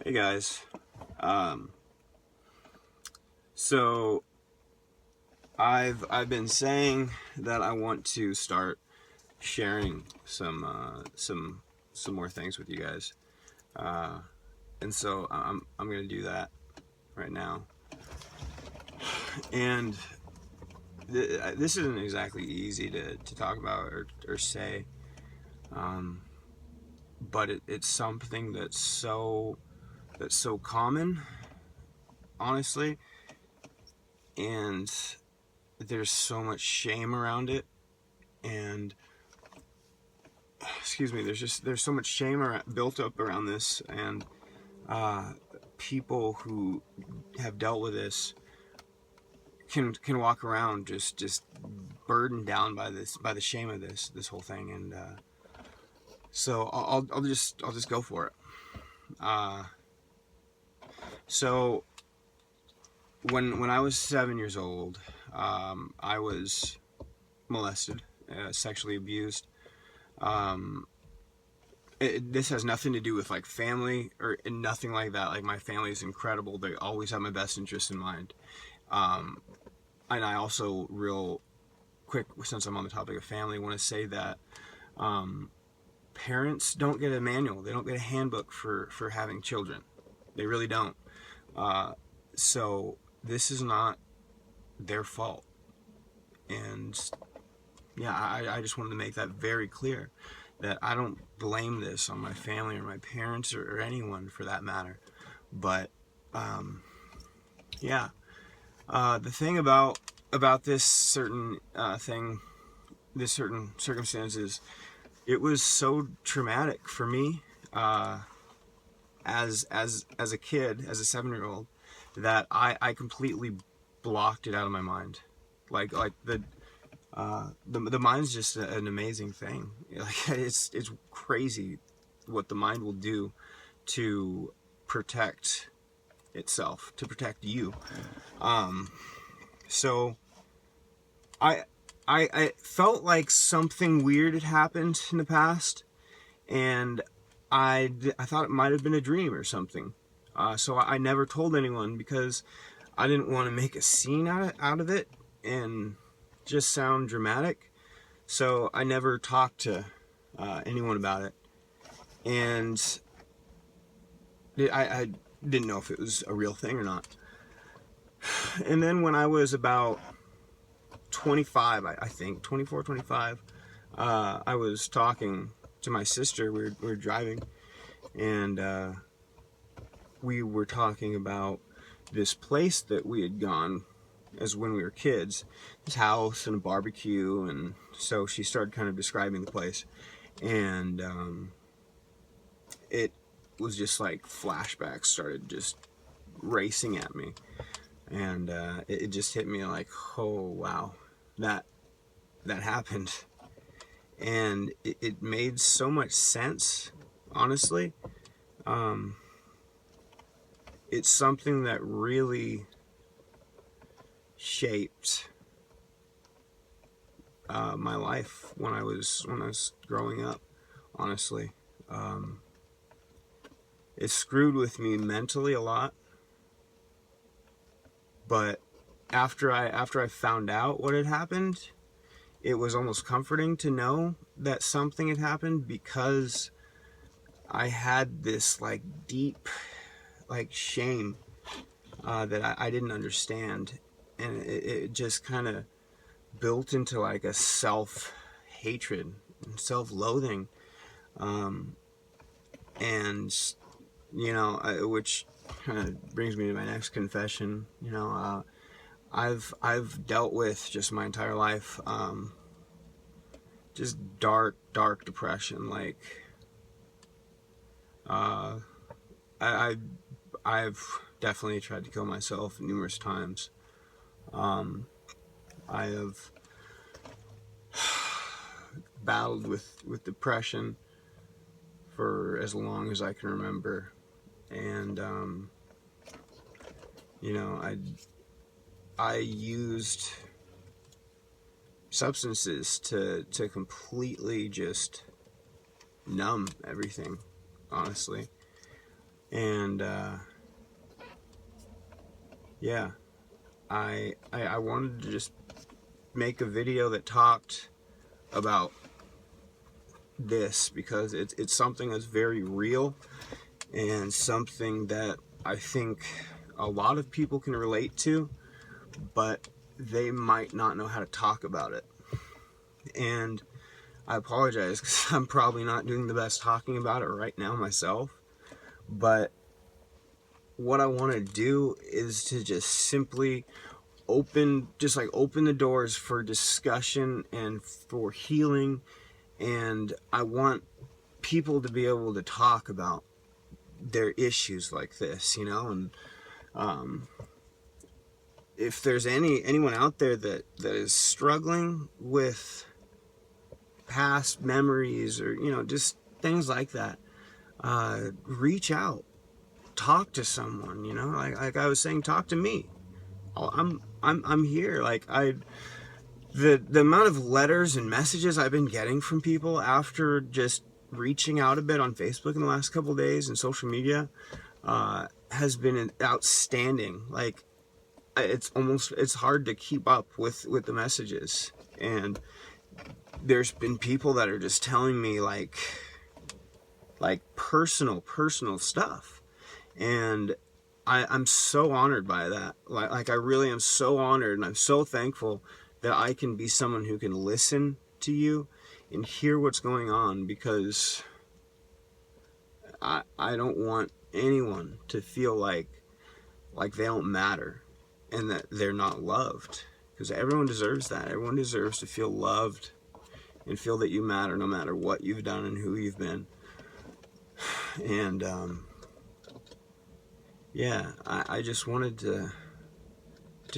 Hey guys. Um, so I've been saying that I want to start sharing some more things with you guys, uh, and so I'm gonna do that right now. And this isn't exactly easy to talk about or say, um, but it's something that's so common, honestly, and there's so much shame around it, and excuse me, there's so much shame built up around this, and uh, people who have dealt with this can walk around just burdened down by the shame of this whole thing, and so I'll just go for it. Uh, so when I was 7 years old, I was molested, sexually abused. Um, this has nothing to do with like family or nothing like that. Like, my family is incredible. They always have my best interest in mind. Um, and I also, real quick, since I'm on the topic of family, want to say that um, parents don't get a manual. They don't get a handbook for having children. They really don't. Uh, so this is not their fault. And yeah, I just wanted to make that very clear, that I don't blame this on my family or my parents or anyone for that matter. But yeah, the thing about this certain thing, this certain circumstances, it was so traumatic for me, as a kid, as a 7-year old, that I completely blocked it out of my mind. Like the mind's just an amazing thing. Like, it's crazy what the mind will do to protect itself, to protect you. So I I felt like something weird had happened in the past, and I thought it might have been a dream or something. So I never told anyone because I didn't want to make a scene out of it and just sound dramatic. So I never talked to anyone about it, and I didn't know if it was a real thing or not. And then when I was about 25, I think 24, 25, I was talking to my sister. We were driving, and we were talking about this place that we had gone as when we were kids, this house and a barbecue. And so she started kind of describing the place, and it was just like flashbacks started just racing at me, and it just hit me like, oh wow, that happened. And it made so much sense, honestly. It's something that really shaped my life when I was growing up. Honestly, it screwed with me mentally a lot. But after I found out what had happened, it was almost comforting to know that something had happened, because I had this like deep like shame that I didn't understand, and it just kind of built into like a self-hatred and self-loathing, and which kind of brings me to my next confession. I've dealt with, just my entire life, just dark depression. Like, I I've definitely tried to kill myself numerous times. I have battled with depression for as long as I can remember, and I used substances to completely just numb everything, honestly. And yeah, I wanted to just make a video that talked about this, because it's something that's very real, and something that I think a lot of people can relate to, but they might not know how to talk about it. And I apologize, because I'm probably not doing the best talking about it right now myself, but what I want to do is to just simply open the doors for discussion and for healing. And I want people to be able to talk about their issues like this, and if there's anyone out there that is struggling with past memories, or just things like that, reach out, talk to someone, like I was saying, talk to me. I'm here. Like, the amount of letters and messages I've been getting from people after just reaching out a bit on Facebook in the last couple of days, and social media, has been outstanding. Like, it's hard to keep up with the messages. And there's been people that are just telling me like personal stuff, and I'm so honored by that. Like I really am so honored, and I'm so thankful that I can be someone who can listen to you and hear what's going on, because I don't want anyone to feel like they don't matter and that they're not loved, because everyone deserves that. Everyone deserves to feel loved and feel that you matter, no matter what you've done and who you've been. And yeah, I just wanted to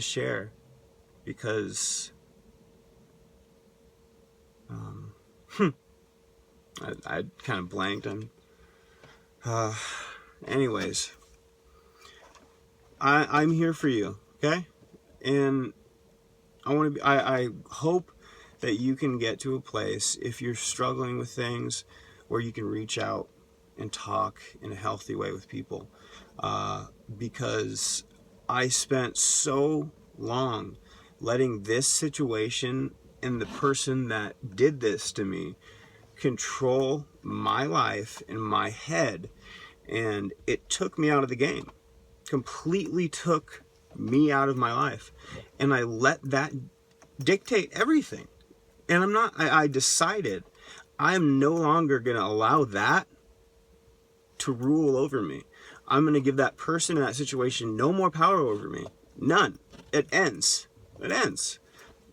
share, because I kind of blanked. Anyways, I'm here for you, okay? And I hope that you can get to a place, if you're struggling with things, where you can reach out and talk in a healthy way with people. Because I spent so long letting this situation and the person that did this to me control my life and my head, and it took me out of the game. Completely took me out of my life, and I let that dictate everything. And I decided I'm no longer going to allow that to rule over me. I'm going to give that person in that situation no more power over me. None. It ends.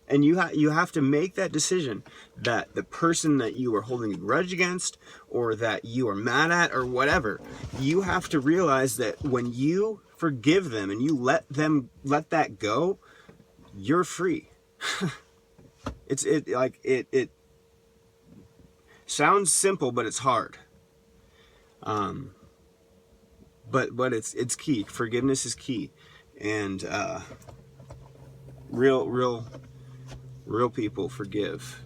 And you have to make that decision, that the person that you are holding a grudge against, or that you are mad at, or whatever, you have to realize that when you forgive them and you let that go, you're free. It sounds simple, but it's hard. But it's key. Forgiveness is key. And real people forgive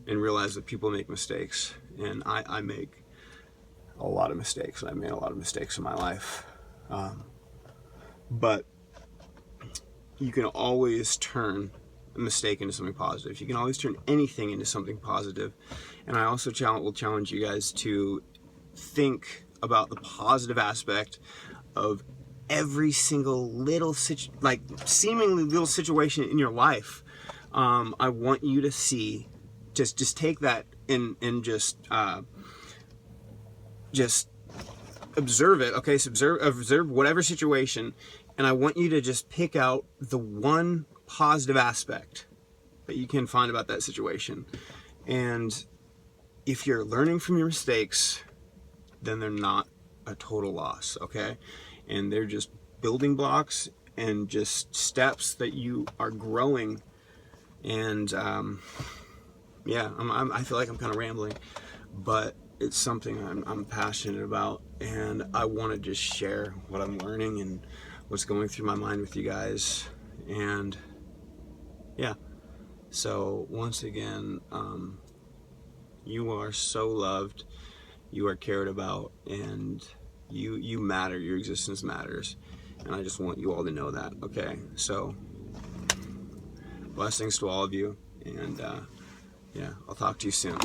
and realize that people make mistakes. And I make a lot of mistakes. I made a lot of mistakes in my life. But you can always turn a mistake into something positive. You can always turn anything into something positive. And I also will challenge you guys to think about the positive aspect of every single little seemingly little situation in your life. I want you to see, just take that and just observe it. Okay, so observe whatever situation, and I want you to just pick out the one positive aspect that you can find about that situation. And if you're learning from your mistakes, then they're not a total loss, okay? And they're just building blocks and just steps that you are growing. And yeah, I feel like I'm kind of rambling, but it's something I'm passionate about, and I want to just share what I'm learning and what's going through my mind with you guys. And yeah, so once again, you are so loved, you are cared about, and You matter. Your existence matters, and I just want you all to know that. Okay, so blessings to all of you, and yeah, I'll talk to you soon.